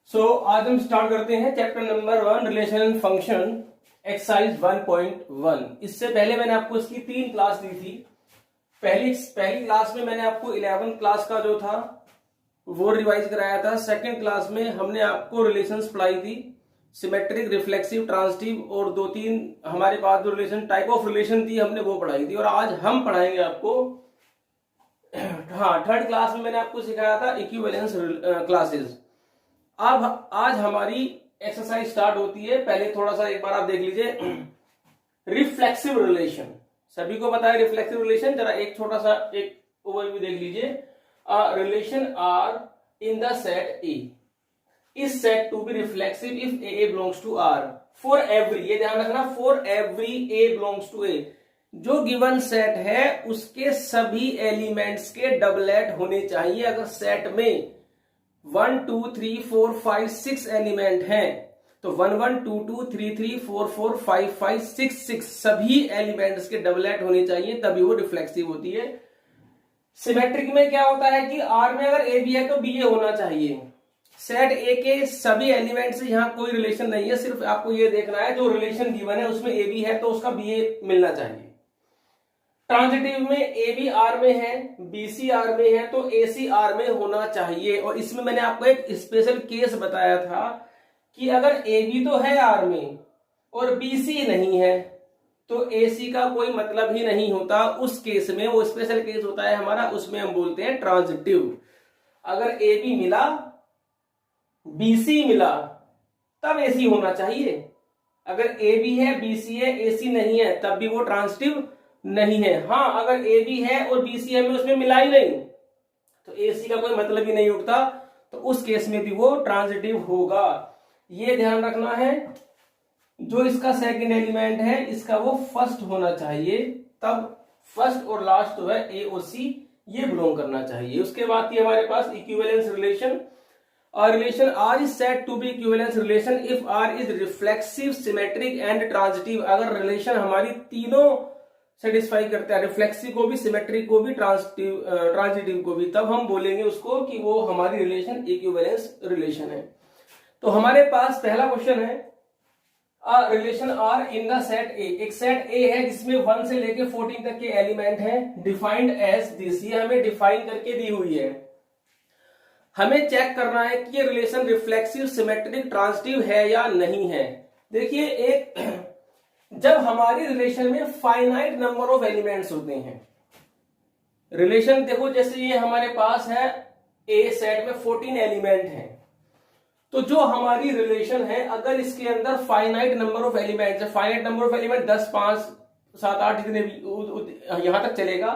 आज हम स्टार्ट करते हैं chapter number 1 relation and function exercise 1.1। इससे पहले मैंने आपको इसकी 3 क्लास दी थी। पहली क्लास में मैंने आपको 11 क्लास का जो था वो रिवाइज कराया था। सेकंड क्लास में हमने आपको रिलेशंस पढ़ाई थी, सिमेट्रिक, रिफ्लेक्सिव, ट्रांजिटिव और 2-3 हमारे पास जो रिलेशन टाइप ऑफ रिलेशन थी हमने वो पढ़ाई थी। और आज हम पढ़ाएंगे आपको थर्ड क्लास में मैंने आपको सिखाया था इक्विवेलेंस क्लासेस। अब आज हमारी एक्सरसाइज स्टार्ट होती है। पहले थोड़ा सा एक बार आप देख लीजिए रिफ्लेक्सिव रिलेशन। सभी को पता है रिफ्लेक्सिव रिलेशन, जरा एक छोटा सा एक ओवरव्यू देख लीजिए। Relation R in the set A is set to be reflexive if A belongs to R for every, ये ध्यान रखना, for every A belongs to A. जो गिवन सेट है उसके सभी एलिमेंट्स के डबलेट होने चाहिए। अगर सेट में 1 2 3 4 5 6 एलिमेंट हैं तो 1 1 2 2 3 3 4 4 5 5 6 6 सभी एलिमेंट्स के डबलेट होने चाहिए, तभी वो रिफ्लेक्सिव होती है। सिमेट्रिक में क्या होता है कि आर में अगर ए बी है तो बी ए होना चाहिए। सेट ए के सभी एलिमेंट से यहाँ कोई रिलेशन नहीं है, सिर्फ आपको ये देखना है जो रिलेशन गिवन है उसमें ए बी है तो उसका बी ए मिलना चाहिए। ट्रांजिटिव में ए बी आर में है, बी सी आर में है तो ए सी आर में होना चाहिए। और इसमें मैंने आपको एक स्पेशल केस बताया था कि अगर ए बी तो है आर में और बी सी नहीं है तो ए सी का कोई मतलब ही नहीं होता। उस केस में वो स्पेशल केस होता है हमारा, उसमें हम बोलते हैं ट्रांजिटिव। अगर ए बी मिला बी सी मिला तब ए सी होना चाहिए। अगर ए बी है बी सी है ए सी नहीं है तब भी वो ट्रांजिटिव नहीं है। हाँ, अगर ए बी है और बी सी है में उसमें मिला ही नहीं तो ए सी का कोई मतलब ही नहीं उठता, तो उस केस में भी वो ट्रांजिटिव होगा। ये ध्यान रखना है। जो इसका सेकंड एलिमेंट है इसका वो फर्स्ट होना चाहिए, तब फर्स्ट और लास्ट जो है ए और सी ये बिलोंग करना चाहिए। उसके बाद ये हमारे पास equivalence relation. Relation R is set to be equivalence relation if R is reflexive, symmetric and transitive. अगर रिलेशन हमारी तीनों सेटिस्फाई करता है, रिफ्लेक्सिव को भी, सिमेट्रिक को भी, ट्रांजिटिव को भी, तब हम बोलेंगे उसको कि वो हमारी रिलेशन इक्विवेलेंस रिलेशन है। तो हमारे पास पहला क्वेश्चन है relation R in the set A. एक सेट ए है जिसमें 1 से लेके 14 तक के एलिमेंट हैं, डिफाइंड एज दिस। ये हमें डिफाइन करके दी हुई है। हमें चेक करना है कि ये रिलेशन रिफ्लेक्सिव, सिमेट्रिक, ट्रांजिटिव है या नहीं है। देखिए, एक जब हमारी रिलेशन में फाइनाइट नंबर ऑफ एलिमेंट्स होते हैं, रिलेशन देखो जैसे ये हमारे पास है ए सेट में 14 एलिमेंट हैं, तो जो हमारी रिलेशन है अगर इसके अंदर फाइनाइट नंबर ऑफ एलिमेंट्स है, फाइनाइट नंबर ऑफ एलिमेंट 10 5 7 8 जितने भी यहां तक चलेगा,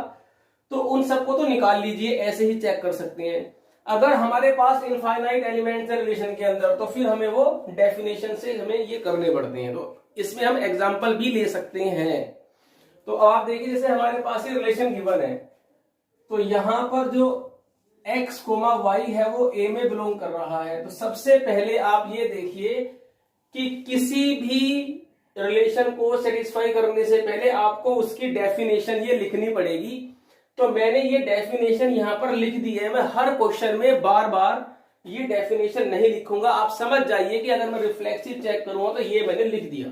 तो उन सबको तो निकाल लीजिए, ऐसे ही चेक कर सकते हैं। अगर हमारे पास इनफाइनाइट एलिमेंट्स है रिलेशन के अंदर तो फिर हमें वो डेफिनेशन से हमें ये करने पड़ते हैं। तो इसमें हम एग्जांपल भी ले सकते हैं। तो आप देखिए जैसे हमारे पास ये रिलेशन गिवन है तो यहां पर जो x, y है वो a में बिलोंग कर रहा है। तो सबसे पहले आप ये देखिए कि किसी भी रिलेशन को सेटिस्फाई करने से पहले आपको उसकी डेफिनेशन ये लिखनी पड़ेगी। तो मैंने ये डेफिनेशन यहां पर लिख दी है। मैं हर क्वेश्चन में बार बार ये डेफिनेशन नहीं लिखूंगा, आप समझ जाइए कि अगर मैं रिफ्लेक्सिव चेक करूंगा तो ये मैंने लिख दिया।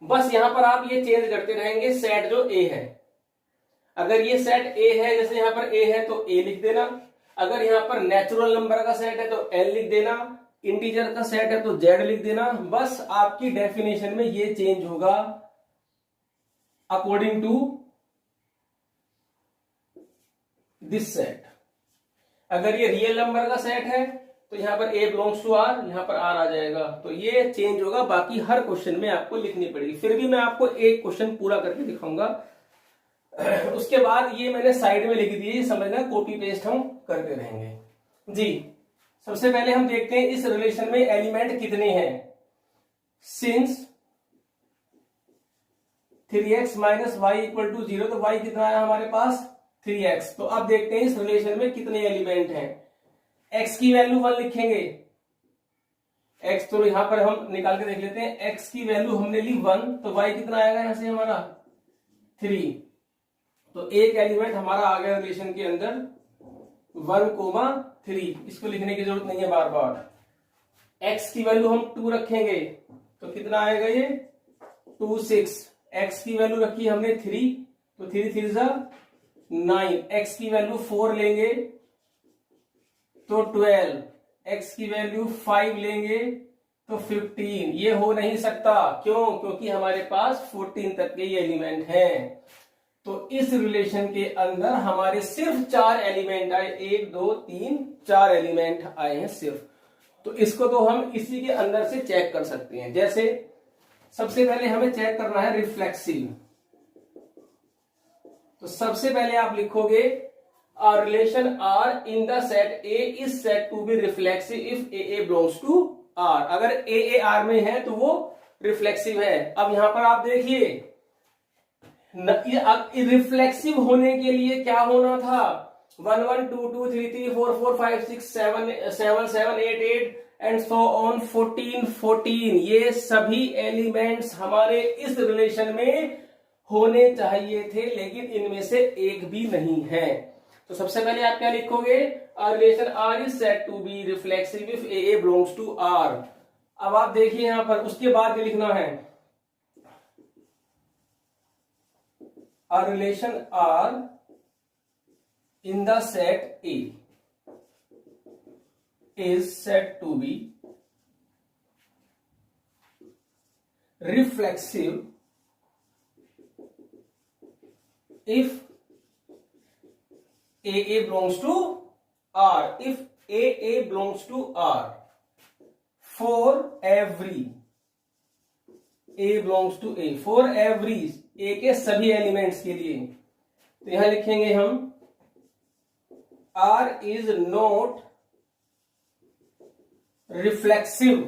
बस यहां पर आप ये चेंज करते रहेंगे। सेट जो ए है, अगर ये सेट ए है, जैसे यहां पर ए है तो ए लिख देना। अगर यहां पर नेचुरल नंबर का सेट है तो एन लिख देना, इंटीजर का सेट है तो जेड लिख देना। बस आपकी डेफिनेशन में ये चेंज होगा अकॉर्डिंग टू दिस सेट। अगर ये रियल नंबर का सेट है तो यहां पर a बिलोंग्स टू r, यहां पर r आ जाएगा। तो ये चेंज होगा, बाकी हर क्वेश्चन में आपको लिखनी पड़ेगी। फिर भी मैं आपको एक क्वेश्चन पूरा करके दिखाऊंगा। उसके बाद ये मैंने साइड में लिख दिए, समझना, कॉपी पेस्ट हम करते रहेंगे जी। सबसे पहले हम देखते हैं इस रिलेशन में एलिमेंट कितने हैं। Since 3x minus y equal to 0, तो y कितना आया हमारे पास 3x। तो अब देखते हैं इस रिलेशन में कितने एलिमेंट हैं। x की वैल्यू 1 लिखेंगे, x तो यहां पर हम निकाल के देख लेते हैं। x की वैल्यू हमने ली 1, तो y कितना आएगा यहां से हमारा 3। तो एक एलिमेंट हमारा आ गया रिलेशन के अंदर, 1,3। इसको लिखने की जरूरत नहीं है बार बार। एक्स की वैल्यू हम 2 रखेंगे तो कितना आएगा ये 2 6। एक्स की वैल्यू रखी हमने 3 तो 3 3 जा 9। एक्स की वैल्यू 4 लेंगे तो 12। एक्स की वैल्यू 5 लेंगे तो 15। ये हो नहीं सकता, क्यों? क्योंकि हमारे पास 14 तक के ये एलिमेंट हैं। तो इस रिलेशन के अंदर हमारे सिर्फ 4 एलिमेंट आए, 1 2 3 4 एलिमेंट आए हैं सिर्फ। तो इसको तो हम इसी के अंदर से चेक कर सकते हैं। जैसे सबसे पहले हमें चेक करना है रिफ्लेक्सिव। तो सबसे पहले आप लिखोगे a relation R in the set A is said to be reflexive if AA belongs to R। अगर AA R में है तो वो रिफ्लेक्सिव है। अब यहां पर आप देखिए रिफ्लेक्सिव होने के लिए क्या होना था, 1 1 2 2 3 3 4 4 5 6 7 7 7 8 8 एंड सो ऑन 14 14। ये सभी एलिमेंट्स हमारे इस रिलेशन में होने चाहिए थे, लेकिन इनमें से एक भी नहीं है। तो सबसे पहले आप क्या लिखोगे, relation R is said to be reflexive if AA belongs to R। अब आप देखिए यहां पर उसके बाद ये लिखना है a relation R in the set A is said to be reflexive if AA belongs to R। if AA belongs to R for every A belongs to A, for every A के सभी elements के लिए। तो यहां लिखेंगे हम R is not reflexive।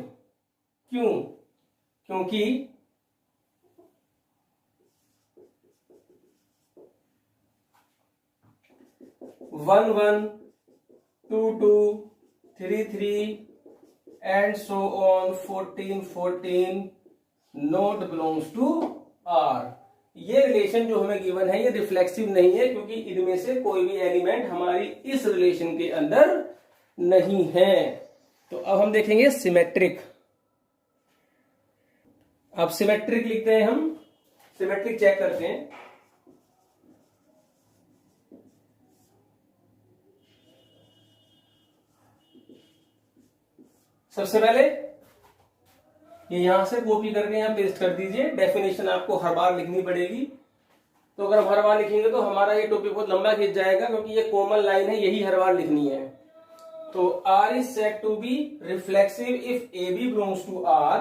क्यों? क्योंकि one one 2 2 3 3 and so on 14 14 not belongs to R। ये रिलेशन जो हमें गिवन है ये रिफ्लेक्सिव नहीं है, क्योंकि इनमें से कोई भी एलिमेंट हमारी इस रिलेशन के अंदर नहीं है। तो अब हम देखेंगे सिमेट्रिक। अब सिमेट्रिक लिखते हैं हम, सिमेट्रिक चेक करते हैं। सबसे पहले ये यहां से कॉपी करके यहां पेस्ट कर दीजिए। डेफिनेशन आपको हर बार लिखनी पड़ेगी, तो अगर हम हर बार लिखेंगे तो हमारा ये टॉपिक बहुत लंबा खींच जाएगा, क्योंकि ये कॉमन लाइन है, यही हर बार लिखनी है। तो R is said to be reflexive if AB belongs to R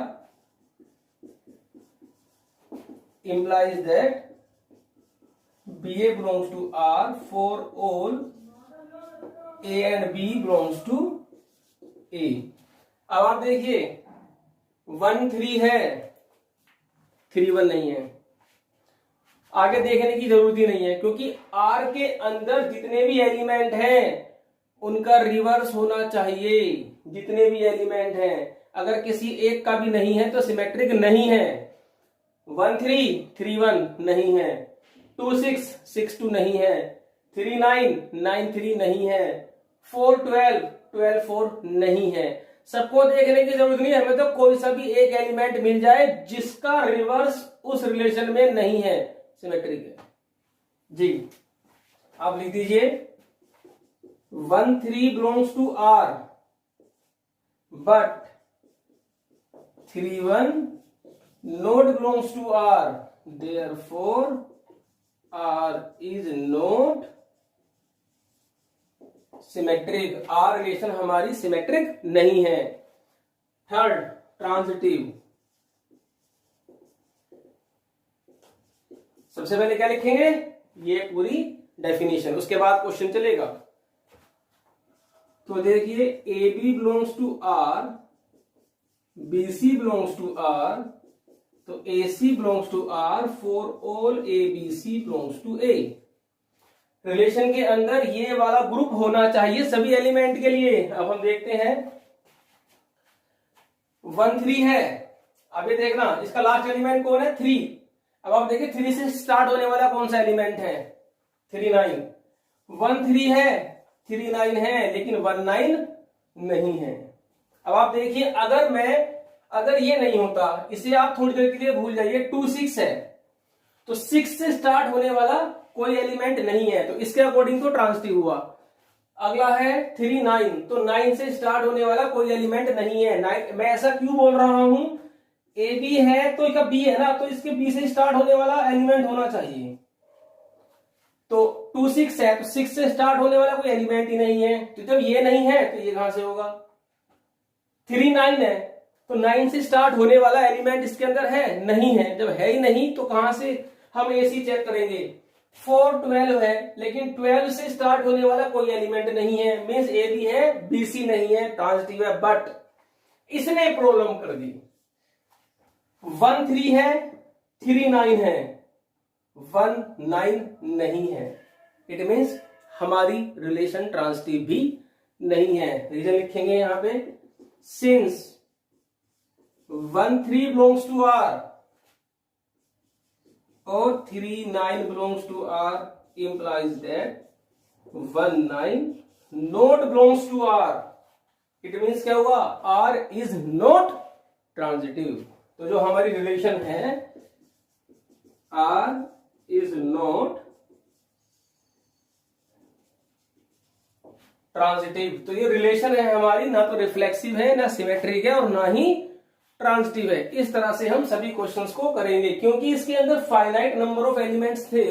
implies that BA belongs to R for all A and B belongs to A। अब आप देखिए 1 3 है, 3 1 नहीं है। आगे देखने की जरूरत ही नहीं है, क्योंकि R के अंदर जितने भी एलिमेंट हैं उनका रिवर्स होना चाहिए। जितने भी एलिमेंट हैं, अगर किसी एक का भी नहीं है तो सिमेट्रिक नहीं है। 1 3 3 1 नहीं है, 2 6 6 2 नहीं है, 3 9 9 3 नहीं है, 4 12 12 4 नहीं है। सबको देखने की जरूरत नहीं है, हमें तो कोई सा भी एक एलिमेंट मिल जाए जिसका रिवर्स उस रिलेशन में नहीं है, सिमेट्रिक है जी। आप लिख दीजिए 1 3 belongs to R but 3 1 not belongs to R, therefore R is not symmetric. R relation हमारी सिमेट्रिक नहीं है। Third, transitive. सबसे पहले क्या लिखेंगे, ये पूरी डेफिनेशन, उसके बाद क्वेश्चन चलेगा। तो देखिए AB belongs to R, BC belongs to R, तो AC belongs to R for all ABC belongs to A। Relation के अंदर ये वाला ग्रुप होना चाहिए सभी एलिमेंट के लिए। अब हम देखते हैं 1 3 है। अब ये देखना इसका लास्ट एलिमेंट कौन है, 3। अब आप देखिए 3 से स्टार्ट होने वाला कौन सा एलिमेंट है, 3 9। 1 3 है, 39 है लेकिन 19 नहीं है। अब आप देखिए, अगर ये नहीं होता, इसे आप थोड़ी देर के लिए भूल जाइए, 26 है तो 6 से स्टार्ट होने वाला कोई एलिमेंट नहीं है, तो इसके अकॉर्डिंग तो ट्रांजिटिव हुआ। अगला है 39, तो 9 से स्टार्ट होने वाला कोई एलिमेंट नहीं है। मैं ऐसा क्यों बोल रहा हूं, ए बी है तो इसका बी है ना, तो इसके बी से स्टार्ट होने वाला एलिमेंट होना चाहिए। तो 26 है तो 6 से स्टार्ट होने वाला कोई एलिमेंट ही नहीं है, तो जब ये नहीं है तो ये कहां से होगा। 39 है तो 9 से स्टार्ट होने वाला एलिमेंट इसके अंदर है नहीं है, जब है ही नहीं तो कहां से हम एसी चेक करेंगे। 4 12 है लेकिन 12 से स्टार्ट होने वाला कोई एलिमेंट नहीं है, मींस ए बी है बीसी नहीं है, ट्रांजिटिव है। बट इसने प्रॉब्लम कर दी, 1 3 है 3 9 है, 1 9 नहीं है, इट मीन्स हमारी रिलेशन ट्रांजिटिव भी नहीं है। रीजन लिखेंगे यहां पे, सिंस 1 3 बिलोंग्स टू आर और 3 9 belongs to R implies that 1 9 not belongs to R. It means क्या हुआ, R is not transitive। तो जो हमारी रिलेशन है R is not ट्रांजिटिव, तो ये रिलेशन है हमारी ना तो रिफ्लेक्सिव है, ना सिमेट्रिक है और ना ही ट्रांजिटिव है। इस तरह से हम सभी क्वेश्चंस को करेंगे। क्योंकि इसके अंदर फाइनाइट नंबर ऑफ एलिमेंट्स थे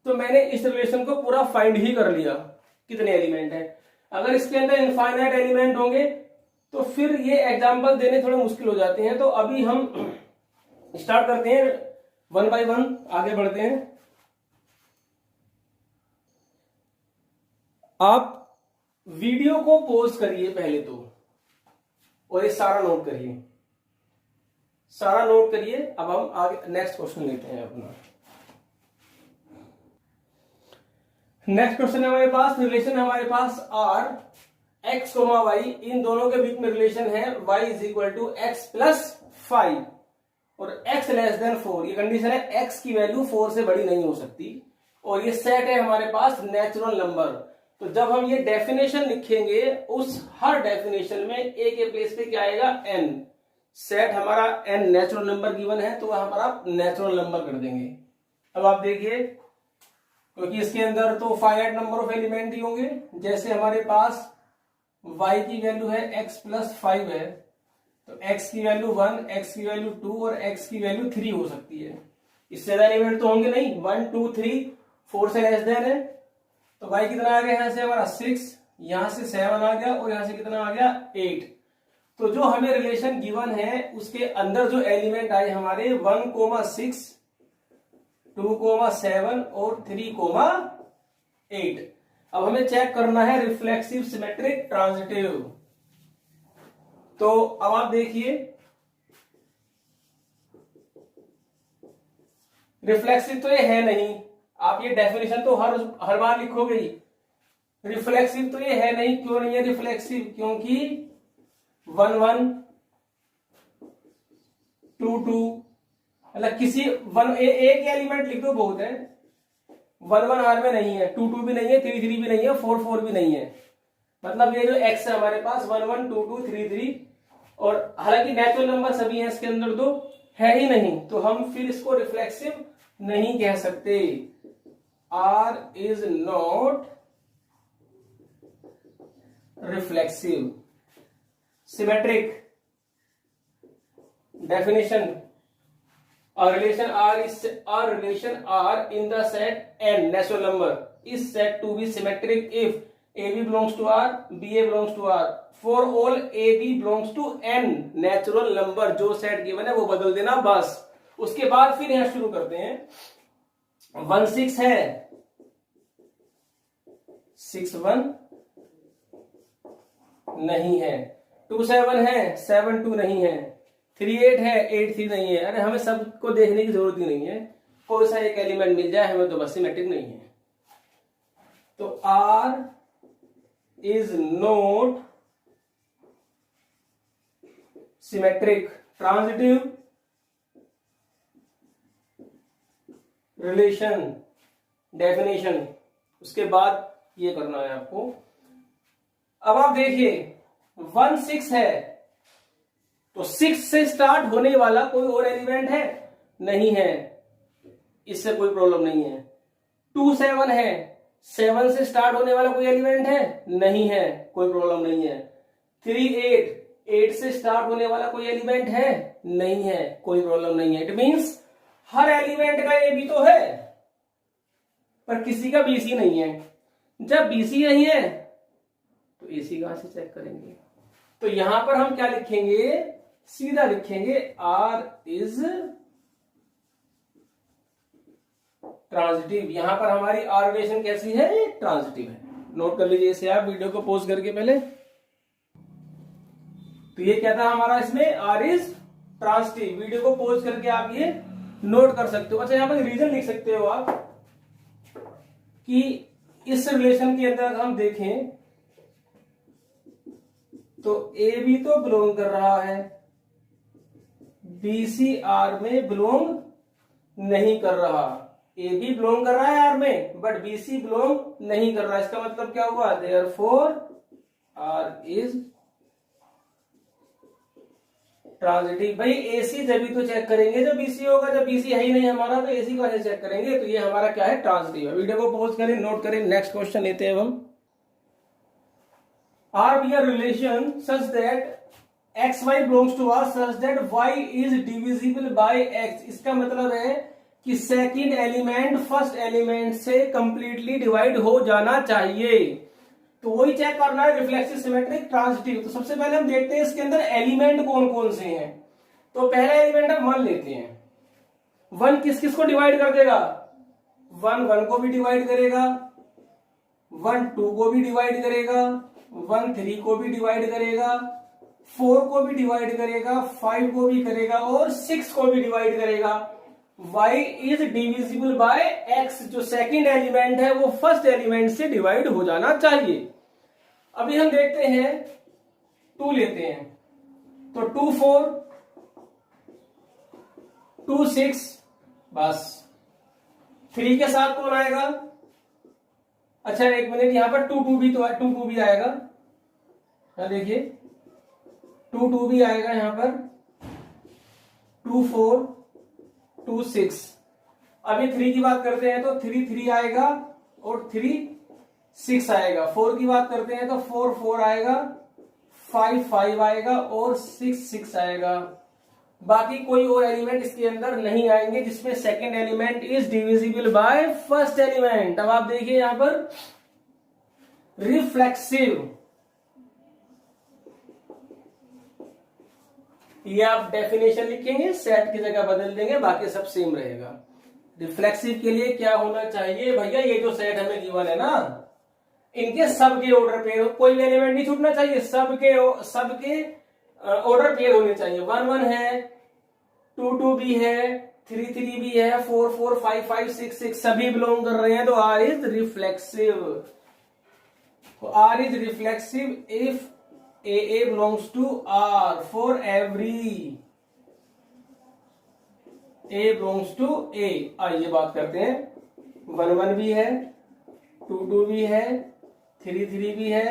तो मैंने इस रिलेशन को पूरा फाइंड ही कर लिया कितने एलिमेंट है। अगर इसके अंदर इनफाइनाइट एलिमेंट होंगे तो फिर ये एग्जांपल देने थोड़े मुश्किल हो जाते हैं। तो अभी हम स्टार्ट करते हैं, 1 बाय 1 आगे बढ़ते हैं। आप वीडियो को पॉज करिए पहले तो, और ये सारा नोट करिए, सारा नोट करिए। अब हम आगे नेक्स्ट क्वेश्चन लेते हैं अपना। नेक्स्ट क्वेश्चन है हमारे पास, रिलेशन हमारे पास आर एक्स कोमा वाई, इन दोनों के बीच में रिलेशन है y is equal to x plus 5 और x लेस देन 4। ये कंडीशन है, x की वैल्यू 4 से बड़ी नहीं हो सकती और ये सेट है हमारे पास नेचुरल नंबर। तो जब हम ये डेफिनेशन लिखेंगे उस हर डेफिनेशन में a के प्लेस पे क्या आएगा, n। सेट हमारा n नेचुरल नंबर गिवन है तो वहां पर आप नेचुरल नंबर कर देंगे। अब आप देखिए, क्योंकि इसके अंदर तो फाइनाइट नंबर ऑफ एलिमेंट ही होंगे, जैसे हमारे पास y की वैल्यू है x प्लस 5 है तो x की वैल्यू 1, x की वैल्यू 2 और x की वैल्यू 3 हो सकती है। इससे ज्यादा एलिमेंट तो होंगे नहीं, 1 2 3 4 से लेस देन है। तो y कितना आ गया यहाँ से हमारा 6, यहां से 7 आ गया और यहां से कितना आ गया 8। तो जो हमें रिलेशन गिवन है उसके अंदर जो एलिमेंट आए हमारे 1, 6, 2, 7 और 3, 8। अब हमें चेक करना है रिफ्लेक्सिव, सिमेट्रिक, ट्रांजिटिव। तो अब आप देखिए, रिफ्लेक्सिव तो ये है नहीं, आप ये डेफिनेशन तो हर बार लिखोगे ही। रिफ्लेक्सिव तो ये है नहीं, क्यों नहीं है रिफ्लेक्सिव, क्योंकि 1 1 2 2 मतलब किसी एक एलिमेंट लिख दो बहुत है। 1 1 आर में नहीं है, 2 2 भी नहीं है, 3 3 भी नहीं है, 4 4 भी नहीं है। मतलब ये जो x है हमारे पास 1 1 2 2 3 3, और हालांकि नेचुरल नंबर सभी हैं इसके अंदर, तो है ही नहीं, तो हम फिर इसको रिफ्लेक्सिव नहीं कह सकते। R is not reflexive. Symmetric definition, a relation R in the set n natural number is said to be symmetric if AB belongs to R, BA belongs to R, for all AB belongs to n natural number। जो set given है वो बदल देना बस। उसके बाद फिर यहां शुरू करते हैं। 1 6 है, 6 1 नहीं है, 2 7 है, 7 2 नहीं है, 3 8 है, 8 3 नहीं है। अरे हमें सबको देखने की जरूरत ही नहीं है, कोई सा एक एलिमेंट मिल जाए हमें तो बस सिमेट्रिक नहीं है। तो R is not symmetric. Transitive relation definition, उसके बाद ये करना है आपको। अब आप देखिए 1 6 है, तो 6 से स्टार्ट होने वाला कोई और एलिमेंट है? नहीं है, इससे कोई प्रॉब्लम नहीं है। 2 7 है, 7 से स्टार्ट होने वाला कोई एलिमेंट है? नहीं है, कोई प्रॉब्लम नहीं है। 3 8, 8 से स्टार्ट होने वाला कोई एलिमेंट है? नहीं है, कोई प्रॉब्लम नहीं है। इट मींस हर एलिमेंट का ए बी तो है, पर किसी का बीसी नहीं है। जब बीसी नहीं है तो एसी कहां से चेक करेंगे? तो यहां पर हम क्या लिखेंगे? सीधा लिखेंगे आर इज ट्रांजिटिव। यहां पर हमारी आर रिलेशन कैसी है? ट्रांजिटिव है। नोट कर लीजिए इसे आप वीडियो को पॉज करके पहले। तो ये क्या था हमारा इसमें? R is transitive. वीडियो को पॉज करके आप ये नोट कर सकते हो। अच्छा, यहां पर रीजन लिख सकते हो आप कि इस रिलेशन के अंदर हम देखें तो ए बी तो बिलोंग कर रहा है, बीसी आर में बिलोंग नहीं कर रहा। ए बी बिलोंग कर रहा है आर में, बट बीसी बिलोंग नहीं कर रहा। इसका मतलब क्या हुआ? Therefore R is transitive. भाई एसी जब भी तो चेक करेंगे जब बीसी होगा, जब बीसी है ही नहीं हमारा तो एसी को ऐसे चेक करेंगे। तो ये हमारा क्या है? ट्रांजिटिव है। वीडियो को पॉज करें, नोट करें। नेक्स्ट क्वेश्चन लेते हैं हम। R be a relation such that x y belongs to R such that y is divisible by x. इसका मतलब है कि सेकंड एलिमेंट फर्स्ट एलिमेंट से कंप्लीटली डिवाइड हो जाना चाहिए। तो वही चेक करना है, रिफ्लेक्सिव, सिमेट्रिक, ट्रांजिटिव। तो सबसे पहले हम देखते हैं इसके अंदर एलिमेंट कौन कौन से हैं। तो पहला एलिमेंट हम 1 लेते हैं। 1 किस किस को डिवाइड कर देगा? 1 1 को भी डिवाइड करेगा, 1 2 को भी डिवाइड करेगा, 1 3 को भी डिवाइड करेगा, 4 को भी डिवाइड करेगा, 5 को भी करेगा और 6 को भी डिवाइड करेगा। y is divisible bye x। जो सेकंड एलिमेंट है वो फर्स्ट एलिमेंट से डिवाइड हो जाना चाहिए। अभी हम देखते हैं 2 लेते हैं। तो 2 4, 2 6, बस 3 के साथ कौन आएगा? अच्छा एक मिनट, यहां पर 2 2 भी तो 2 2 भी आएगा। देखिए 2 2 भी आएगा यहां पर, 2 4, 2 6। अभी 3 की बात करते हैं तो 3 3 आएगा और 3 6 आएगा। 4 की बात करते हैं तो 4 4 आएगा, 5 5 आएगा और 6 6 आएगा। बाकी कोई और एलिमेंट इसके अंदर नहीं आएंगे जिसमें second element is divisible by first element. अब आप देखिए यहां पर रिफ्लेक्सिव, ये आप डेफिनेशन लिखेंगे, सेट की जगह बदल देंगे, बाकी सब सेम रहेगा। रिफ्लेक्सिव के लिए क्या होना चाहिए भैया? ये जो सेट हमें गिवन है ना, इनके सबके ऑर्डर पेयर, कोई भी एलिमेंट नहीं छूटना चाहिए, सबके ऑर्डर पेयर होने चाहिए। 1 1 है, 2 2 भी है, 3 3 भी है, 4 4 5 5 6 6 सभी बिलोंग कर रहे हैं। तो आर इज रिफ्लेक्सिव। तो R is reflexive if AA belongs to R for every A belongs to A। आइए बात करते हैं। 1 1 भी है, 2 2 भी है, 3 3 भी है,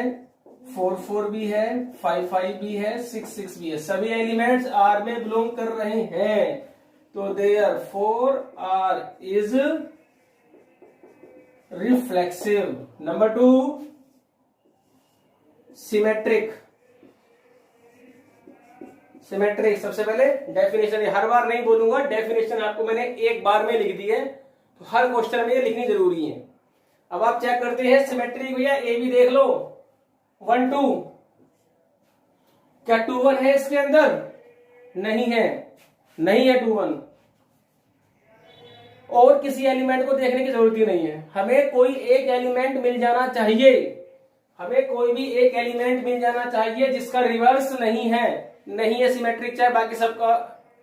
4 4 भी है, 5 5 भी है, 6 6 भी है। सभी एलिमेंट्स R में बिलोंग कर रहे हैं। तो therefore R is reflexive। Number 2, symmetric. Symmetric सबसे पहले डेफिनेशन, हर बार नहीं बोलूंगा, डेफिनेशन आपको मैंने एक बार में लिख दी है, तो हर क्वेश्चन में ये लिखनी जरूरी है। अब आप चेक करते हैं सिमेट्रिक भैया, ए भी देख लो 1 2, क्या 2 1 है इसके अंदर? नहीं है, नहीं है 2 1। और किसी एलिमेंट को देखने की जरूरत ही नहीं है, हमें कोई एक एलिमेंट मिल जाना चाहिए, हमें कोई भी एक एलिमेंट मिल जाना चाहिए जिसका रिवर्स नहीं है सिमेट्रिक, चाहे बाकी सबका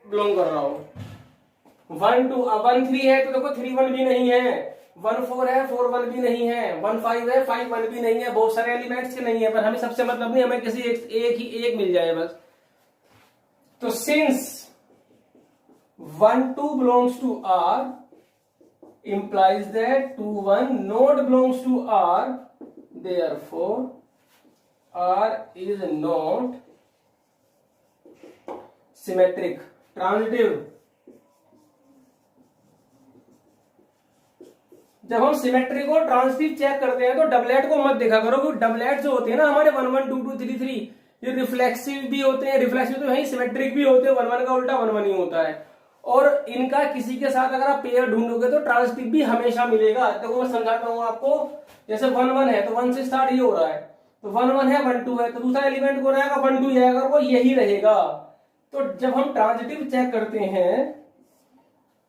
बिलोंग कर रहा हो। 1 2 1 3 है तो देखो 3 1 भी नहीं है, 1 4 है 4 1 भी नहीं है, 1 5 है 5 1 भी नहीं है। बहुत सारे एलिमेंट्स के नहीं है, पर हमें सबसे मतलब नहीं, हमें किसी एक मिल जाए बस। तो since 1 2 belongs to R implies that 2 1 not belongs to R, therefore R is not symmetric. Transitive, जब हम सिमेट्रिक और ट्रांजिटिव चेक करते हैं तो डबलेट को मत देखा करो, क्योंकि डबलेट जो होते हैं ना हमारे 1 1 2 2 3 3 ये रिफ्लेक्सिव भी होते हैं, रिफ्लेक्सिव तो है, सिमेट्रिक भी होते हैं, 1 1 का उल्टा 1 1 ही होता है। और इनका किसी के साथ अगर आप पेयर ढूंढोगे तो ट्रांजिटिव भी हमेशा मिलेगा। तो मैं समझाता हूँ आपको, जैसे 1 1 है तो 1 से स्टार्ट ये हो रहा है, तो 1 1 है 1 2 है, तो दूसरा एलिमेंट को रहेगा 1 2 जाएगा, वो यही रहेगा। तो जब हम ट्रांजिटिव चेक करते हैं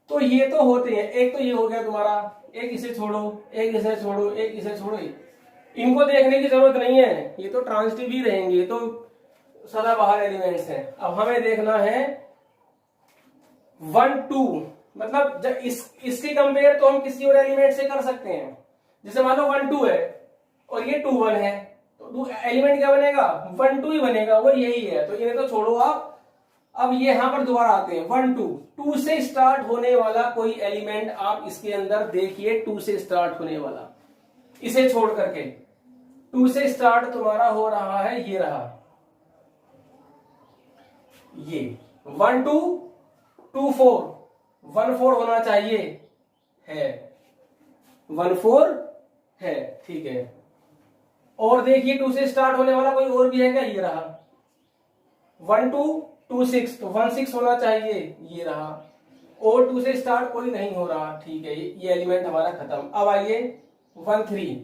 तो ये तो होते हैं, एक तो ये हो गया तुम्हारा, एक इसे छोड़ो, एक इसे छोड़ो, एक इसे छोड़ो, इनको देखने की जरूरत नहीं है, ये तो ट्रांजिटिव ही रहेंगे, ये तो सदाबहार एलिमेंट्स हैं। अब हमें देखना है 1 2, मतलब जब इसकी कंपेयर तो हम किसी और एलिमेंट से कर सकते हैं। जैसे मान लो 1 2 है और ये 2 1 है, तो एलिमेंट क्या बनेगा, 1 2 ही बनेगा, वो यही है, तो इन्हें तो छोड़ो आप। अब ये यहां पर दोबारा आते हैं 1 2, 2 से स्टार्ट होने वाला कोई एलिमेंट आप इसके अंदर देखिए, 2 से स्टार्ट होने वाला, इसे छोड़ करके 2 से स्टार्ट तुम्हारा हो रहा है, ये रहा, ये 1 2 2 4 1 4 होना चाहिए, है 1 4 है, ठीक है। और देखिए 2 से स्टार्ट होने वाला कोई और भी है क्या, ये रहा 1 2 2 6, तो 1 6 होना चाहिए, ये रहा। और 2 से स्टार्ट कोई नहीं हो रहा, ठीक है, ये एलिमेंट हमारा खत्म। अब आइए 1 3,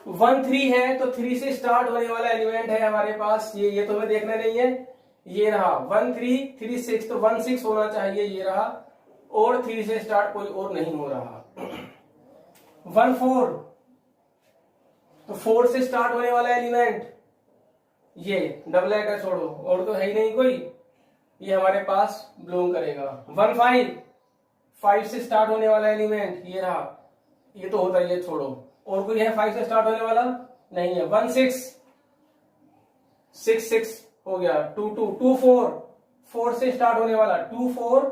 1 3 है तो 3 से स्टार्ट होने वाला एलिमेंट है हमारे पास, ये तो हमें देखना नहीं है, ये रहा 1 3 3 6, तो 1 6 होना चाहिए, ये रहा। और 3 से स्टार्ट कोई और नहीं हो रहा। 1 4, तो 4 से स्टार्ट होने वाला एलिमेंट ये डबलेट है, छोड़ो, और तो है ही नहीं कोई, ये हमारे पास बिलोंग करेगा। 1 5, 5 से स्टार्ट होने वाला एलिमेंट ये रहा, ये तो होता है, ये छोड़ो, और कोई है 5 से स्टार्ट होने वाला नहीं है। 1 6 6 6 हो गया। 2 2 2 4, 4 से स्टार्ट होने वाला 2 4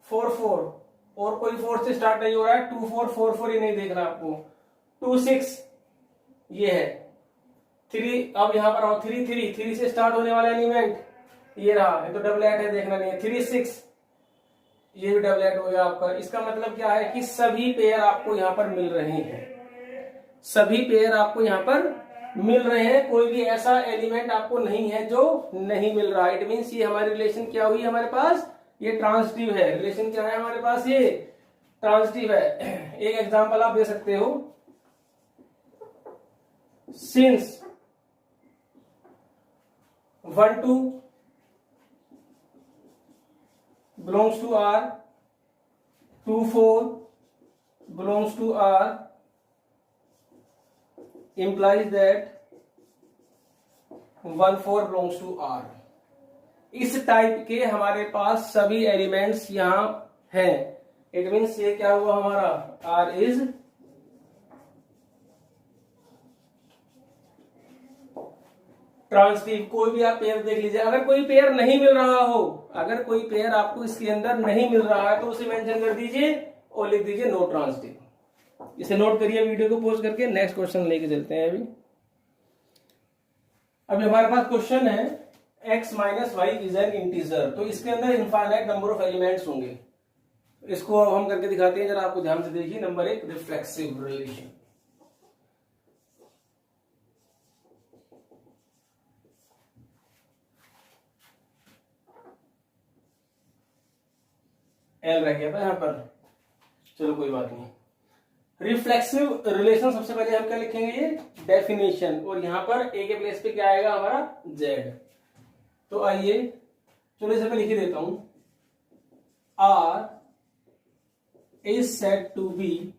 4 4, और कोई 4 से स्टार्ट नहीं हो रहा है, 2 4 4 4 ही नहीं देखना आपको। 2 6 ये है। 3, अब यहां पर आओ 3 3, 3 से स्टार्ट होने वाला एलिमेंट ये रहा, ये तो डबलेट है, देखना नहीं है। 3 6, ये भी डबलेट हो गया आपका। इसका मतलब क्या है कि सभी पेयर आपको यहां पर मिल रहे हैं, सभी पेयर आपको यहां पर मिल रहे हैं, कोई भी ऐसा एलिमेंट आपको नहीं है जो नहीं मिल रहा। इट मींस ये हमारी रिलेशन क्या हुई हमारे पास, ये ट्रांजिटिव है। रिलेशन क्या है हमारे पास, ये ट्रांजिटिव है। एक एग्जांपल आप दे सकते हो, since 1 2 belongs to R, 2 4 belongs to R, implies that 1 4 belongs to R। इस टाइप के हमारे पास सभी एलिमेंट्स यहां हैं। इट मीन्स ये क्या हुआ हमारा, R इज ट्रांजिटिव। कोई भी आप पेयर देख लीजिए, अगर कोई पेयर नहीं मिल रहा हो, अगर कोई पेयर आपको इसके अंदर नहीं मिल रहा है तो उसे मेंशन कर दीजिए और लिख दीजिए नो ट्रांजिटिव। इसे नोट करिए, वीडियो को पॉज करके नेक्स्ट क्वेश्चन लेके चलते हैं। अभी हमारे पास क्वेश्चन है x minus y is an integer, तो इसके अंदर इनफाइनाइट नंबर ऑफ एलिमेंट्स होंगे। इसको हम करके दिखाते हैं, जरा आपको ध्यान से देखिए। Number 1, reflexive relation. एल रह गया था यहां पर, चलो कोई बात नहीं। रिफ्लेक्सिव रिलेशन सबसे पहले हम क्या लिखेंगे, ये डेफिनेशन, और यहां पर ए के प्लेस पे क्या आएगा हमारा जेड। तो आइए चलो इसे मैं लिख देता हूं। R is said to be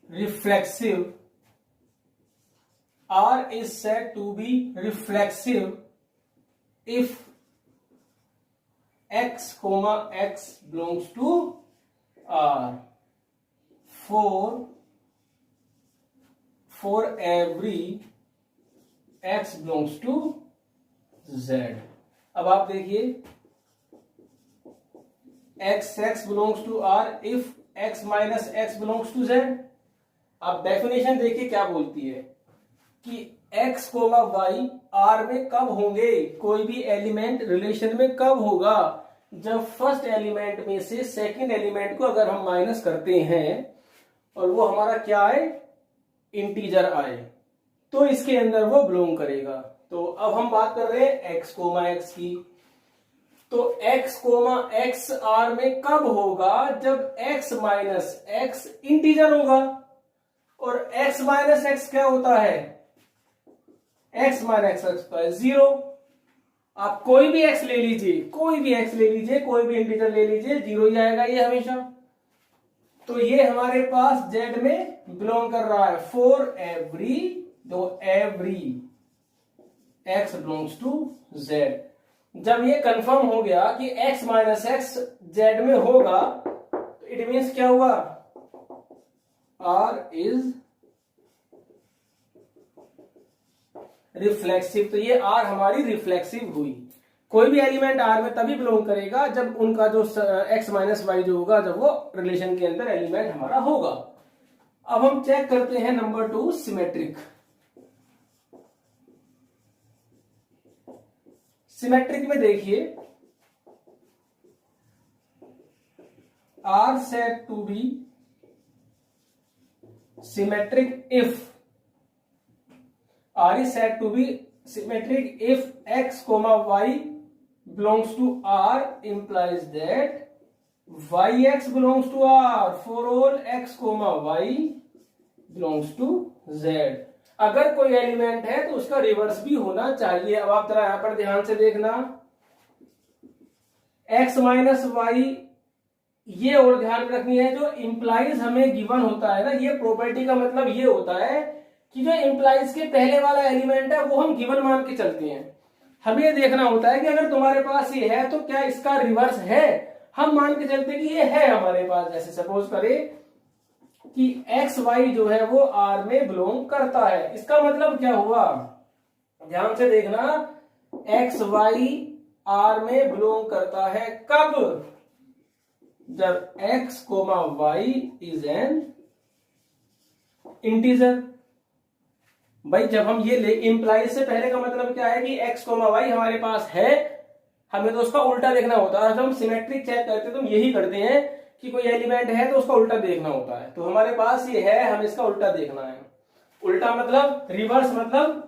reflexive, R is said to be reflexive if x, x belongs to R, for every x belongs to Z। अब आप देखिए x belongs to R if x minus x belongs to Z, अब definition देखिए क्या बोलती है कि x coma Y R में कब होंगे, कोई भी एलिमेंट रिलेशन में कब होगा, जब फर्स्ट एलिमेंट में से सेकंड एलिमेंट को अगर हम माइनस करते हैं और वो हमारा क्या आए, इंटीजर आए, तो इसके अंदर वो बिलोंग करेगा। तो अब हम बात कर रहे हैं x कोमा x की, तो x कोमा x आर में कब होगा, जब x माइनस x इंटीजर होगा। और x माइनस x क्या होता है, x माइनस x होता है 0। आप कोई भी x ले लीजिए, कोई भी x ले लीजिए, कोई भी इंटीजर ले लीजिए, 0 ही आएगा ये हमेशा। तो ये हमारे पास z में बिलोंग कर रहा है फॉर एवरी, तो every x belongs to z। जब ये कंफर्म हो गया कि x माइनस x z में होगा, तो इट मीन्स क्या हुआ, r इज रिफ्लेक्सिव। तो ये r हमारी रिफ्लेक्सिव हुई। कोई भी एलिमेंट r में तभी बिलोंग करेगा जब उनका जो x माइनस वाई जो होगा, जब वो रिलेशन के अंदर एलिमेंट हमारा होगा। अब हम चेक करते हैं नंबर 2, सिमेट्रिक। सिमेट्रिक में देखिए, R said to be symmetric if, R is said to be symmetric if x comma y belongs to R, implies that yx belongs to R for all x comma y belongs to z। अगर कोई element है तो उसका reverse भी होना चाहिए। अब आप जरा यहां पर ध्यान से देखना, x माइनस वाई, ये और ध्यान रखनी है, जो इंप्लाइज हमें गिवन होता है ना, ये प्रॉपर्टी का मतलब ये होता है कि जो इंप्लाइज के पहले वाला एलिमेंट है वो हम गिवन मान के चलते हैं। हमें ये देखना होता है कि अगर तुम्हारे पास ये है तो क्या इसका रिवर्स है, हम मान के चलते कि ये है हमारे पास। जैसे सपोज करें कि एक्स वाई जो है वो आर में बिलोंग करता है, इसका मतलब क्या हुआ, ध्यान से देखना, एक्स वाई आर में बिलोंग करता है कब, जब x comma y is an integer. भाई जब हम ये ले, इंप्लाइज से पहले का मतलब क्या है कि x कोमा वाई हमारे पास है, हमें तो उसका उल्टा देखना होता है। जब हम सिमेट्रिक चेक करते हैं तो हम यही करते हैं कि कोई एलिमेंट है तो उसका उल्टा देखना होता है। तो हमारे पास ये है, हमें इसका उल्टा देखना है। उल्टा मतलब रिवर्स, मतलब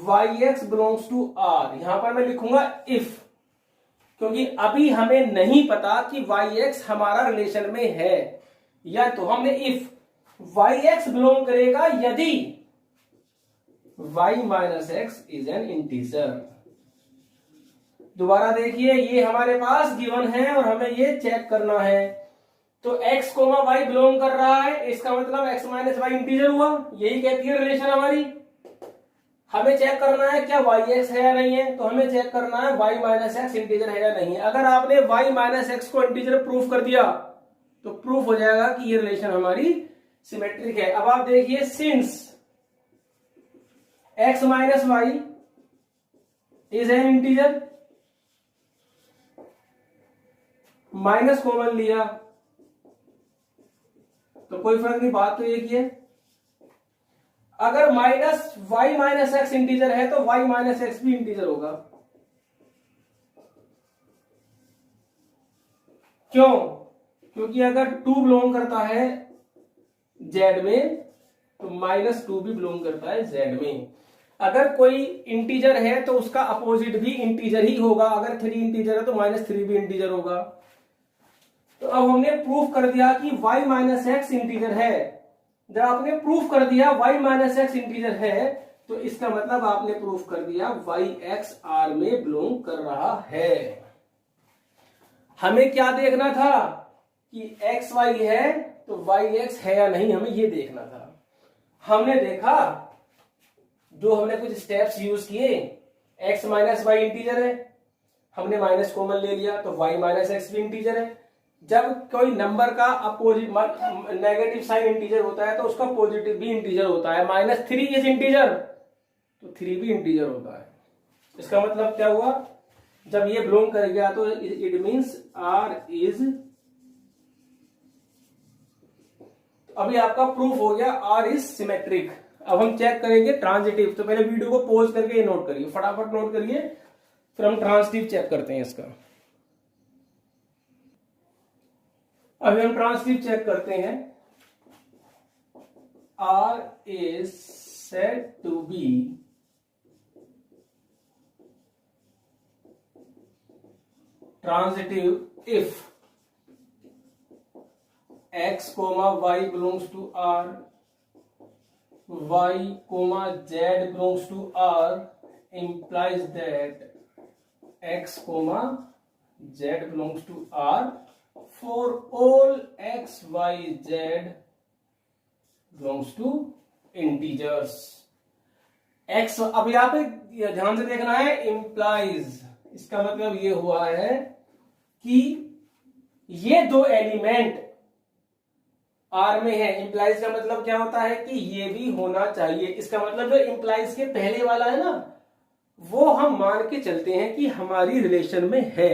yx बिलोंग्स टू r। यहां पर मैं लिखूंगा इफ, क्योंकि अभी हमें नहीं पता कि yx हमारा रिलेशन में है, या तो हमने इफ yx बिलोंग करेगा यदि y minus x is an integer. दोबारा देखिए, ये हमारे पास गिवन है और हमें ये चेक करना है। तो x कोमा वाई बिलोंग कर रहा है, इसका मतलब x माइनस वाई इंटीजर हुआ, यही कहती है रिलेशन हमारी। हमें चेक करना है क्या yx है या नहीं है, तो हमें चेक करना है y माइनस एक्स इंटीजर है या नहीं है। अगर आपने y माइनस एक्स को इंटीजर प्रूफ कर दिया तो प्रूफ हो जाएगा कि ये रिलेशन हमारी सिमेट्रिक है। अब आप देखिए, since x minus y is an integer, minus common लिया तो कोई फर्क नहीं, बात तो एक ही है। अगर minus y minus x integer है तो वाई माइनस एक्स भी इंटीजर होगा। क्यों? क्योंकि अगर 2 बिलोंग करता है z में तो -2 भी बिलोंग करता है z में। अगर कोई इंटीजर है तो उसका अपोजिट भी इंटीजर ही होगा। अगर 3 इंटीजर है तो -3 भी इंटीजर होगा। तो अब हमने प्रूफ कर दिया कि y माइनस एक्स इंटीजर है। जब आपने प्रूफ कर दिया y माइनस एक्स इंटीजर है तो इसका मतलब आपने प्रूफ कर दिया yx r में बिलोंग कर रहा है। हमें क्या देखना था कि xy है तो yx है या नहीं, हमें ये देखना था। हमने देखा, जो हमने कुछ स्टेप्स यूज किए, x माइनस वाई इंटीजर है, हमने माइनस कॉमन ले लिया तो y माइनस एक्स भी इंटीजर है। जब कोई नंबर का अपोजिट नेगेटिव साइन इंटीजर होता है तो उसका पॉजिटिव भी इंटीजर होता है। -3 इज इंटीजर तो 3 भी इंटीजर होता है। इसका मतलब क्या हुआ, जब ये बिलोंग कर गया तो इट मींस r इज, अभी आपका प्रूफ हो गया आर इज सिमेट्रिक। अब हम चेक करेंगे ट्रांजिटिव। तो पहले वीडियो को पॉज करके ये नोट करिए, फटाफट नोट करिए, फिर हम ट्रांजिटिव चेक करते हैं इसका। अभी हम ट्रांजिटिव चेक करते हैं। R is said to be transitive if x, y belongs to R, y, z belongs to R, implies that x, z belongs to R for all x, y, z belongs to integers. x, अब यहाँ पे ध्यान से देखना है, implies, इसका मतलब ये हुआ है कि ये दो एलिमेंट आर में है। इंप्लाइज का मतलब क्या होता है कि ये भी होना चाहिए। इसका मतलब जो इंप्लाइज के पहले वाला है ना, वो हम मान के चलते हैं कि हमारी रिलेशन में है।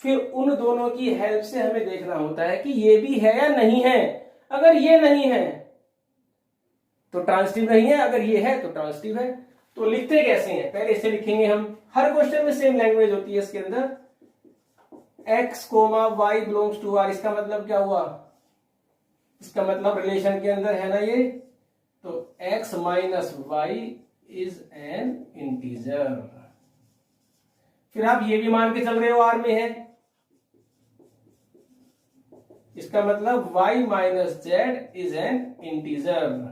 फिर उन दोनों की हेल्प से हमें देखना होता है कि ये भी है या नहीं है। अगर ये नहीं है तो ट्रांजिटिव नहीं है, अगर ये है तो ट्रांजिटिव है। तो लिखते कैसे हैं, पहले इसे लिखेंगे हम। हर क्वेश्चन में सेम लैंग्वेज होती है इसके अंदर। x, y belongs to r, इसका मतलब क्या हुआ, इसका मतलब रिलेशन के अंदर है ना ये, तो x minus y is an integer. फिर आप ये भी मान के चल रहे हो आर में है, इसका मतलब y minus z is an integer.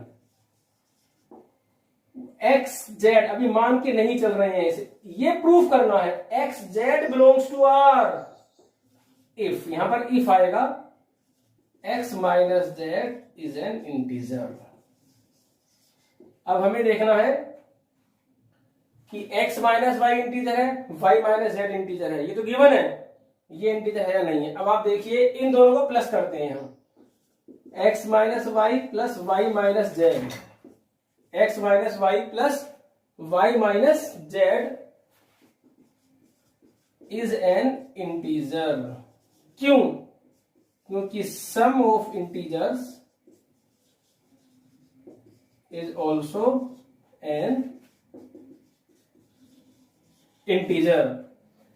x z अभी मान के नहीं चल रहे हैं इसे, ये प्रूफ करना है। x z belongs to r if, यहां पर इफ आएगा, x minus z is an integer. अब हमें देखना है कि x माइनस वाई इंटीजर है, y माइनस जेड इंटीजर है, ये तो गिवन है, ये इंटीजर है या नहीं है। अब आप देखिए इन दोनों को प्लस करते हैं हम, x minus y plus y minus z, x minus y plus y minus z is an integer. क्यों? क्योंकि sum of integers is also an integer.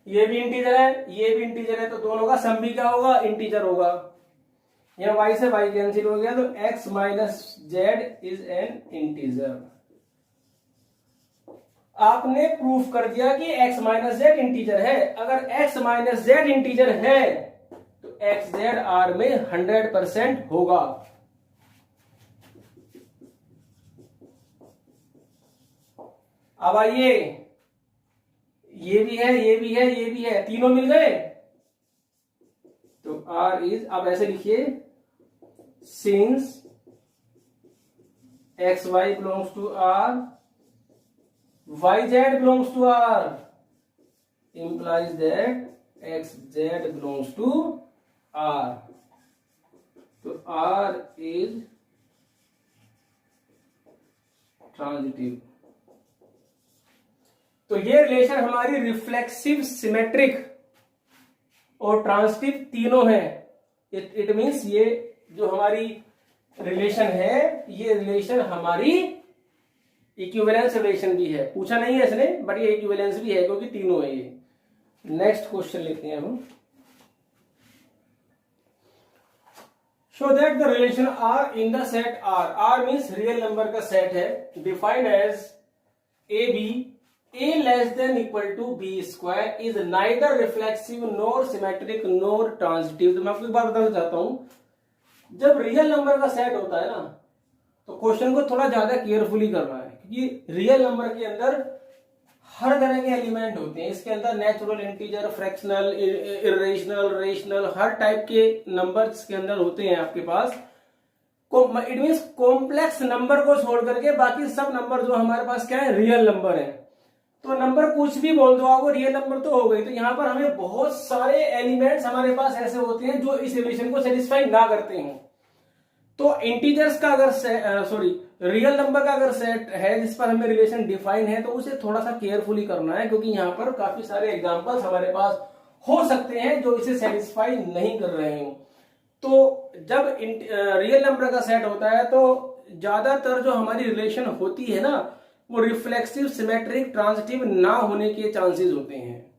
ये भी इंटीजर है, ये भी इंटीजर है, तो दोनों का सम भी क्या होगा, इंटीजर होगा। यहां y से y कैंसिल हो गया, तो x minus z is an integer. आपने प्रूफ कर दिया कि x माइनस जेड इंटीजर है। अगर x माइनस जेड इंटीजर है तो x जेड आर में 100% होगा। अब आइए, ये भी है, ये भी है, ये भी है, तीनों मिल गए, तो R इज, अब ऐसे लिखिए, since x y belongs to R, y z belongs to R, implies that x z belongs to R, तो R इज ट्रांजिटिव। तो ये रिलेशन हमारी रिफ्लेक्सिव, सिमेट्रिक और ट्रांजिटिव तीनों है। इट मींस ये जो हमारी रिलेशन है, ये रिलेशन हमारी इक्विवेलेंस रिलेशन भी है। पूछा नहीं है इसने, बट ये इक्विवेलेंस भी है क्योंकि तीनों है ये। नेक्स्ट क्वेश्चन लेते हैं हम। Show that the relation R in the set R, R means real number का सेट है, defined as a b, a less than equal to b square is neither reflexive nor symmetric nor transitive। तो मैं आपको एक बात बताना चाहता हूं, जब रियल नंबर का सेट होता है ना, तो क्वेश्चन को थोड़ा ज्यादा केयरफुली करना है, क्योंकि रियल नंबर के अंदर हर तरह के एलिमेंट होते हैं। इसके अंदर natural, integer, fractional, irrational, rational, हर टाइप के नंबर्स के अंदर होते हैं आपके पास। इट मींस कॉम्प्लेक्स नंबर को छोड़ करके बाकी सब नंबर जो हमारे पास क्या है, रियल नंबर है। तो नंबर कुछ भी बोल दो आपको, रियल नंबर तो हो गई। तो यहां पर हमें बहुत सारे एलिमेंट्स हमारे पास ऐसे होते हैं जो इस रिलेशन को सेटिस्फाई ना करते हो। तो इंटीजर्स का अगर रियल नंबर का अगर सेट है जिस पर हमें रिलेशन डिफाइन है, तो उसे थोड़ा सा केयरफुली करना है, क्योंकि यहां पर काफी सारे एग्जांपल्स हमारे पास हो सकते हैं जो इसे सेटिस्फाई नहीं कर रहे हो। तो जब रियल नंबर का सेट होता है तो ज्यादातर जो हमारी रिलेशन होती है ना, वो रिफ्लेक्सिव, सिमेट्रिक, ट्रांजिटिव ना होने के चांसेस होते हैं।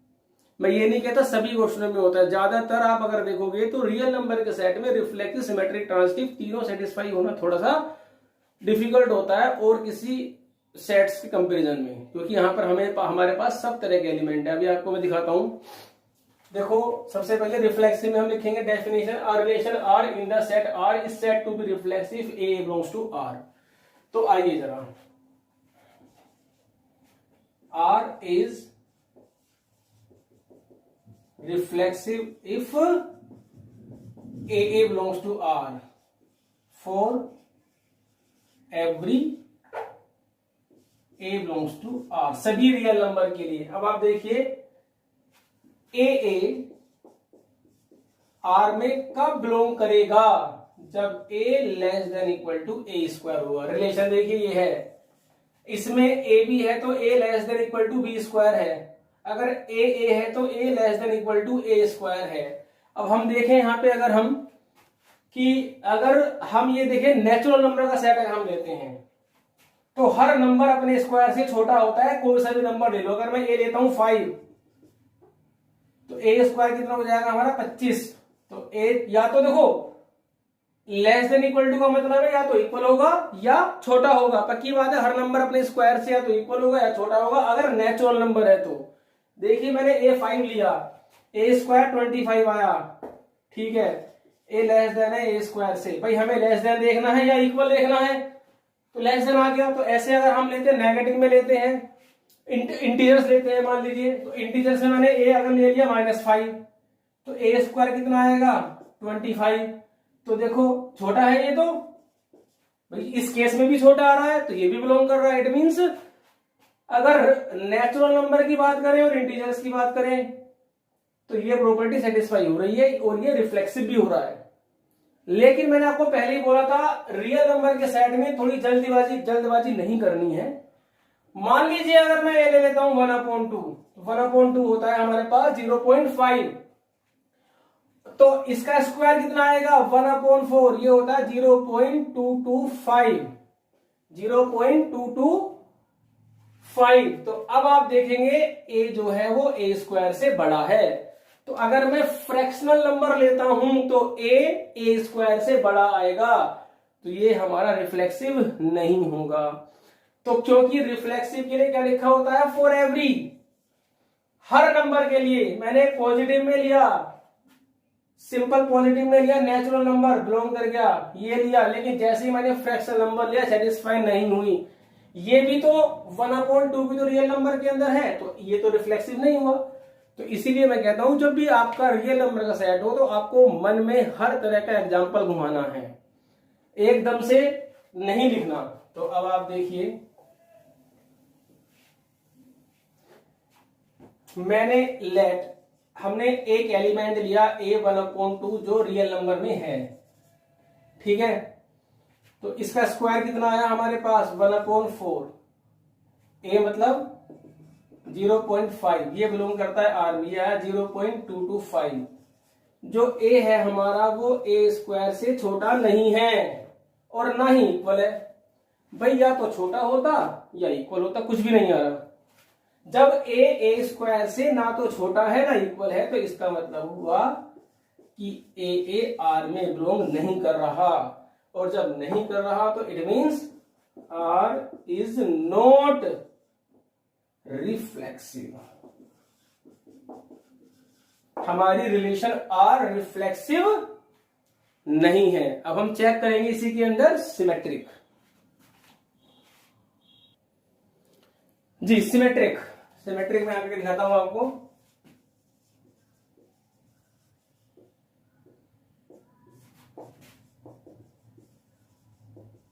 मैं ये नहीं कहता सभी क्वेश्चनों में होता है, ज्यादातर आप अगर देखोगे तो रियल नंबर के सेट में रिफ्लेक्सिव, सिमेट्रिक, ट्रांजिटिव तीनों सेटिस्फाई होना थोड़ा सा डिफिकल्ट होता है और किसी सेट्स के कंपैरिजन में, क्योंकि यहां पर हमारे पास सब तरह के एलिमेंट है। अभी आपको मैं दिखाता हूं, देखो सबसे पहले रिफ्लेक्सिव में हम लिखेंगे definition, R relation R in the set R is said to be reflexive a belongs to R. तो आइए जरा, आर इज reflexive if AA belongs to R for every A belongs to R, सभी रियल नंबर के लिए। अब आप देखिए AA R में कब बिलोंग करेगा, जब A less than equal to A square होगा। रिलेशन देखिए ये है, इसमें A भी है तो A less than equal to B square है, अगर ए है तो A less than equal to A square है। अब हम देखें यहां पे अगर हम ये देखें नेचुरल नंबर का सेट अगर हम लेते हैं तो हर नंबर अपने स्क्वायर से छोटा होता है, कोई सा भी नंबर ले लो। अगर मैं ए लेता हूं 5 तो ए स्क्वायर कितना हो जाएगा हमारा 25। तो ए या तो देखो लेस देन इक्वल टू का मतलब है या तो इक्वल होगा या छोटा होगा, पक्की बात है। हर नंबर अपने स्क्वायर से या तो इक्वल होगा या छोटा होगा अगर नेचुरल नंबर है तो। देखिए मैंने A5 लिया, ए स्क्वायर 25 आया, ठीक है, ए लेस देन है ए स्क्वायर से। भाई हमें लेस देन देखना है या इक्वल देखना है, तो लेस देन आ गया। तो ऐसे अगर हम लेते हैं नेगेटिव में लेते हैं, इंटीजर्स लेते हैं मान लीजिए, तो इंटीजर्स में मैंने ए अगर ले लिया -5 तो ए स्क्वायर कितना आएगा 25। तो देखो छोटा है ये, तो भाई इस केस में भी छोटा आ रहा है तो ये भी बिलोंग कर रहा है। इट मींस अगर नेचुरल नंबर की बात करें और इंटीजर्स की बात करें तो ये प्रॉपर्टी सेटिस्फाई हो रही है और ये रिफ्लेक्सिव भी हो रहा है। लेकिन मैंने आपको पहले ही बोला था रियल नंबर के सेट में थोड़ी जल्दबाजी नहीं करनी है। मान लीजिए अगर मैं ये ले लेता हूं 1/2 होता है हमारे पास 0.5, तो इसका स्क्वायर कितना आएगा 1/4, ये होता है 0.225। तो अब आप देखेंगे a जो है वो a स्क्वायर से बड़ा है। तो अगर मैं फ्रैक्शनल नंबर लेता हूं तो a स्क्वायर से बड़ा आएगा, तो ये हमारा रिफ्लेक्सिव नहीं होगा। तो क्योंकि रिफ्लेक्सिव के लिए क्या लिखा होता है, फॉर एवरी, हर नंबर के लिए। मैंने पॉजिटिव में लिया, सिंपल पॉजिटिव में लिया, नेचुरल नंबर बिलोंग कर गया, ये लिया। लेकिन जैसे ही मैंने फ्रैक्शनल नंबर लिया सेटिस्फाई नहीं हुई। ये भी तो 1/2 भी तो रियल नंबर के अंदर है, तो ये तो रिफ्लेक्सिव नहीं हुआ। तो इसीलिए मैं कहता हूं जब भी आपका रियल नंबर का सेट हो तो आपको मन में हर तरह का एग्जाम्पल घुमाना है, एकदम से नहीं लिखना। तो अब आप देखिए हमने एक एलिमेंट लिया A1/2 जो रियल नंबर में है, ठीक है। तो इसका स्क्वायर कितना आया हमारे पास 1/4, A मतलब 0.5, ये बिलोंग करता है R, ये आया 0.225। जो A है हमारा वो A स्क्वायर से छोटा नहीं है और ना ही इक्वल है। भाई या तो छोटा होता या इक्वल होता, कुछ भी नहीं आ रहा। जब A स्क्वायर से ना तो छोटा है ना इक्वल है, तो इसका मतलब हुआ कि A R में बिलोंग नहीं कर रहा, और जब नहीं कर रहा तो it means R is not reflexive. हमारी रिलेशन R रिफ्लेक्सिव नहीं है। अब हम चेक करेंगे इसी के अंदर सिमेट्रिक। जी सिमेट्रिक में आगे दिखाता हूं आपको।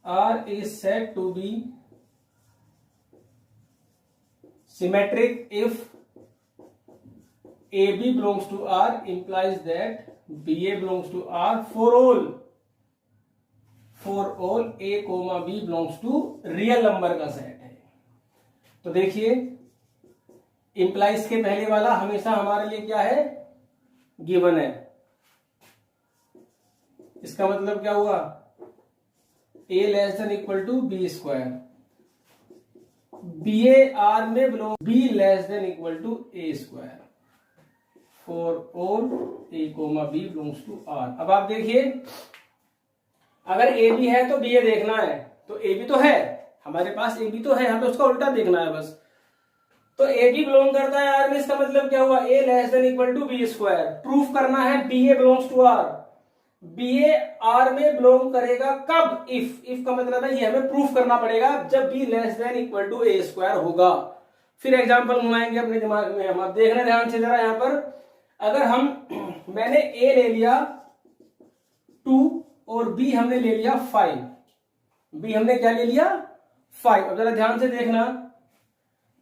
R is said to be symmetric if AB belongs to R implies that BA belongs to R for all A, B belongs to real number का सेट है। तो देखिए इंप्लाइज के पहले वाला हमेशा हमारे लिए क्या है, गिवन है। इसका मतलब क्या हुआ, a less than equal to B square, B A R में belong, B less than equal to A square for all A comma B belongs to R. अब आप देखिए, अगर ए बी है तो बी ए देखना है, तो ए बी तो है हमारे पास, ए बी तो है, हमें उसका उल्टा देखना है बस। तो ए बी बिलोंग करता है आर में, इसका मतलब क्या हुआ, A less than equal to B square. Proof करना है B A belongs to R, B A R में बिलोंग करेगा कब, इफ का मतलब है ये हमें प्रूफ करना पड़ेगा जब b less than equal to A square होगा। फिर एग्जांपल घुमाएंगे अपने दिमाग में हम। अब देखना ध्यान से जरा, यहां पर अगर हम, मैंने ए ले लिया 2 और बी हमने ले लिया 5, बी हमने क्या ले लिया 5। अब जरा ध्यान से देखना,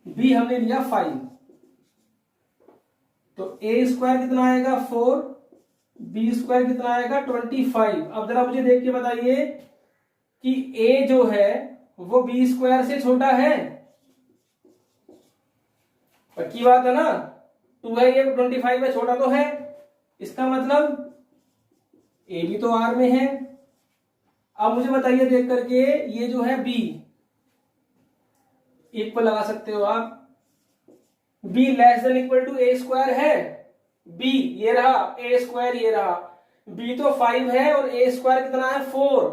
बी हमने लिया 5, तो ए स्क्वायर कितना आएगा 4, बी स्क्वायर कितना आएगा 25। अब जरा मुझे देख के बताइए कि ए जो है वो बी स्क्वायर से छोटा है, पक्की बात है ना, 2 है ये 25 है, छोटा तो है। इसका मतलब ए भी तो आर में है। अब मुझे बताइए देख करके, ये जो है बी, इक्वल लगा सकते हो आप, b less than equal to A square है, बी ये रहा, ए स्क्वायर ये रहा, बी तो 5 है और ए स्क्वायर कितना है 4,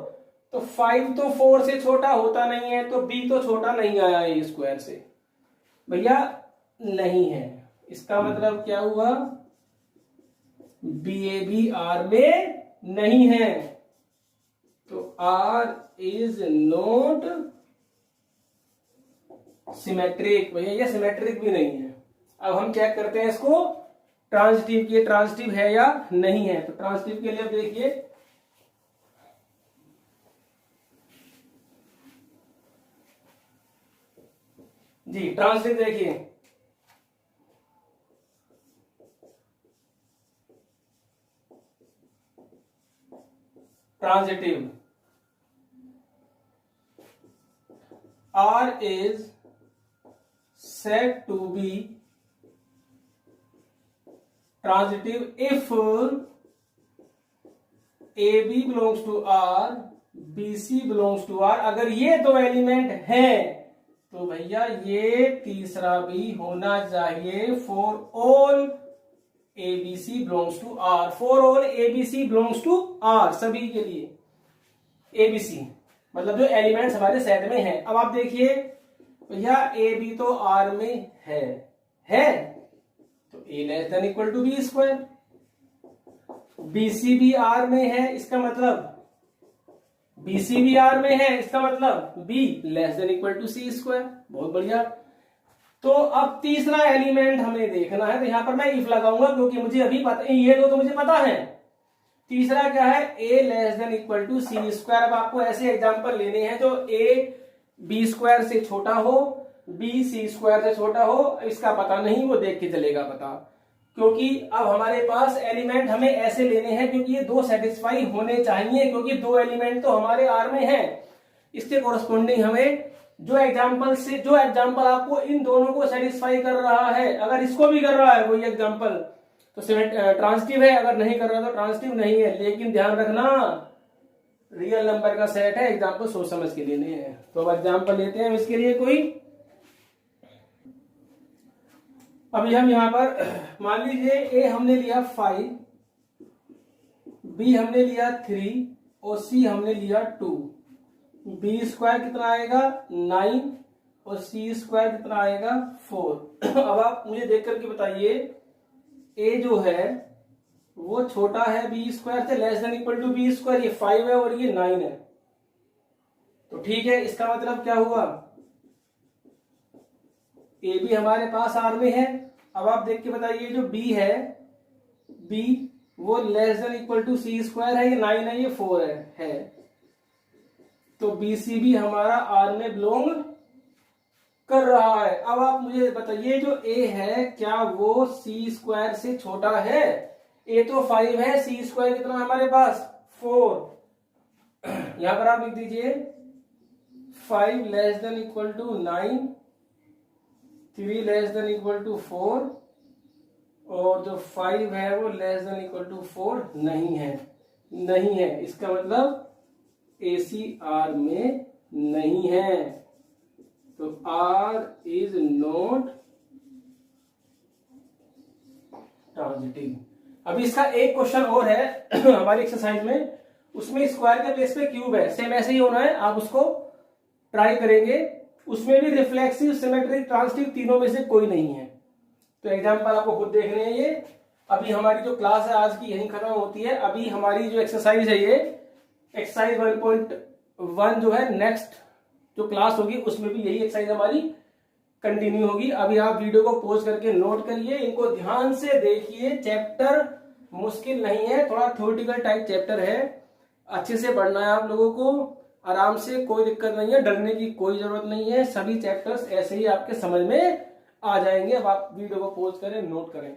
तो 5 तो 4 से छोटा होता नहीं है, तो बी तो छोटा नहीं आया ए स्क्वायर से, भैया नहीं है। इसका मतलब क्या हुआ, बी ए भी आर में नहीं है, तो आर इज नॉट सिमेट्रिक, भैया ये सिमेट्रिक भी नहीं है। अब हम चेक करते हैं इसको ट्रांजिटिव की, ट्रांजिटिव है या नहीं है। तो ट्रांजिटिव के लिए देखिए, जी ट्रांजिटिव देखिए, transitive R is said to be transitive if AB belongs to R, BC belongs to R। अगर ये दो एलिमेंट हैं तो भैया ये तीसरा भी होना चाहिए, for all ABC belongs to R, for all ABC belongs to R, सभी के लिए ABC मतलब जो एलिमेंट्स हमारे सेट में हैं। अब आप देखिए भैया ए बी तो आर में है तो A less than equal to B square, BC भी आर में है, इसका मतलब बीसी भी आर में है, इसका मतलब b less than equal to c square. बहुत बढ़िया। तो अब तीसरा एलिमेंट हमें देखना है, तो यहां पर मैं इफ लगाऊंगा क्योंकि मुझे अभी पता, ये दो तो मुझे पता है। तीसरा क्या है, a less than equal to c square. अब आपको ऐसे एग्जांपल लेने हैं जो a b स्क्वायर से छोटा हो, b c स्क्वायर से छोटा हो, इसका पता नहीं, वो देख के चलेगा पता। क्योंकि अब हमारे पास एलिमेंट हमें ऐसे लेने हैं क्योंकि ये दो सेटिस्फाई होने चाहिए, क्योंकि दो एलिमेंट तो हमारे आर में है। इसके कोरस्पोंडिंग हमें जो एग्जाम्पल आपको इन दोनों को सेटिस्फाई कर रहा है, अगर इसको भी कर रहा है वही एग्जाम्पल तो ट्रांजिटिव है, अगर नहीं कर रहा तो ट्रांजिटिव नहीं है। लेकिन ध्यान रखना रियल नंबर का सेट है, एग्जाम्पल सोच समझ के लेने हैं। तो अब एग्जाम्पल लेते हैं इसके लिए कोई। अभी हम यहां पर मान लीजिए ए हमने लिया 5, बी हमने लिया 3 और सी हमने लिया 2। बी स्क्वायर कितना आएगा 9 और सी स्क्वायर कितना आएगा 4। अब आप मुझे देख करके बताइए, ए जो है वो छोटा है बी स्क्वायर से, less than equal to B square, ये 5 है और ये 9 है, तो ठीक है। इसका मतलब क्या हुआ, ए भी हमारे पास आर में है। अब आप देख के बताइए जो बी है, बी वो less than equal to c square है, ये 9 है ये 4 है, तो बी सी भी हमारा आर में बिलोंग कर रहा है। अब आप मुझे बताइए जो ए है क्या वो सी स्क्वायर से छोटा है? ए तो 5 है, सी स्क्वायर कितना हमारे पास 4। यहां पर आप लिख दीजिए 5 less than equal to 9, 3 less than equal to 4 और जो 5 है वो लेस देन इक्वल टू 4 नहीं है। नहीं है, इसका मतलब ACR में नहीं है, तो R इज नॉट ट्रांजिटिव। अभी इसका एक क्वेश्चन और है हमारी एक्सरसाइज में, उसमें स्क्वायर के प्लेस पे क्यूब है, सेम ऐसे ही होना है, आप उसको ट्राई करेंगे। उसमें भी रिफ्लेक्सिव, सिमेट्रिक, ट्रांजिटिव तीनों में से कोई नहीं है। तो एग्जांपल आपको खुद देखने हैं ये। अभी हमारी जो क्लास है आज की यहीं खत्म होती है। अभी हमारी जो एक्सरसाइज है ये एक्सरसाइज 1.1 जो है, नेक्स्ट जो क्लास होगी उसमें भी यही एक्सरसाइज हमारी कंटिन्यू होगी। अभी आप वीडियो को पॉज करके नोट करिए, इनको ध्यान से देखिए। चैप्टर मुश्किल नहीं है, थोड़ा थ्योरेटिकल टाइप चैप्टर है, अच्छे से पढ़ना है आप लोगों को, आराम से, कोई दिक्कत नहीं है, डरने की कोई जरूरत नहीं है। सभी चैप्टर्स ऐसे ही आपके समझ में आ जाएंगे। अब आप वीडियो को पॉज करें, नोट करें।